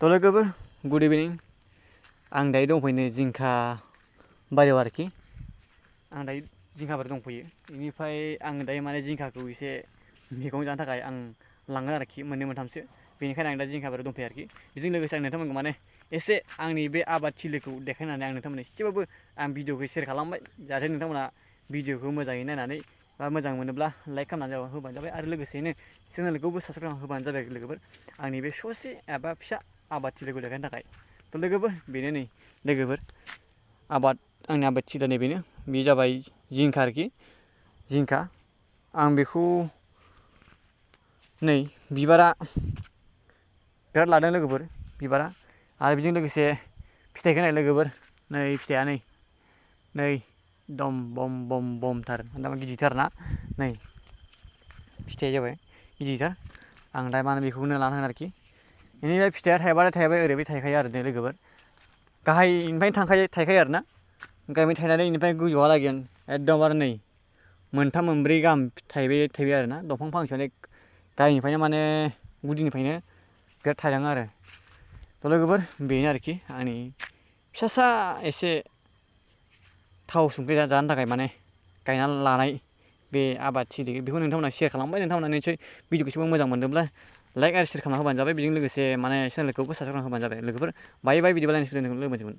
थ' लोगोफोर गुड इभिनिं आं दायो दंफैयो जिंखा बारियाव आरोखि आं दायो जिंखा बारियाव दंफैयो बेनिफ्राय आं दायो माने जिंखाखौ एसे मैगं जानो थाखाय आं लाङो आरोखि मोननै मोनथामसो बेनिखायनो आं दा जिंखा बारियाव दंफैयो आरोखि बेजों लोगोसे आं नोंथांमोनखौ माने एसे आंनि बे आबाद थिलिखौ देखायनानै आं नोंथांमोननो एसेबाबो आं भिडिअखौ शेयार खालामबाय जाहाथे नोंथांमोना भिडिअखौ मोजाङै नायनानै बा मोजां मोनोब्ला लाइक खालामनानै होबानो जाबाय आरो लोगोसेनो चेनेलखौबो साबस्क्राइब खालामना होबानो जाबाय लोगोफोर आंनि बे ससे एबा फिसा आबाद थिलिखौ देखायनो थाखाय थ' लोगोफोर बेनो नै लोगोफोर आंनि आबाद थिलिया नै बेनो बे जाबाय जिंखा आरोखि जिंखा आं बेखौ नै बिबारा बिराद लादों लोगोफोर बिबारा आरो बेजों लोगोसे फिथाइखौ नाय लोगोफोर नै फिथाइया नै दम बम बम बमथार दामा गिदिरथार ना नै फिथाइया जाबाय गिदिरथार आं दा माने बेखौनो लाना थाङो आरोखि बेनिफ्राय फिथाइया थाइबाथाय थाइबाय ओरैबायदि थाइखायो आरो लोगोफोर गाहायनिफ्रायनो थाइखायो आरो ना गाहायनिफ्राय थायनानै बेनिफ्राय गोजौहालागै एकदमबारे नै मोनथाम मोनब्रै गाहाम थाइबाय आरो ना दंफां फांसेयानो गाहायनिफ्रायनो माने गुदिनिफ्रायनो बिराद थायलाङो आरो थ' लोगोफोर बेनो आरोखि आंनि फिसासा एसे थाव संख्रि जानो थाखाय माने गायना लानाय बे आबाद थिलि बेखौ नोंथांमोना शेयार खालामबाय नोंथांमोना निसय भिडिअखौ एसेबां मोजां मोनदोंब्ला लाइक आरो शेयार खालामना होबानो जाबाय बेजों लोगोसे माने चेनेलखौबो साबस्क्राइब खालामना होबानो जाबाय लोगोफोर बाय बिदिब्ला लोगो मोनसिगोन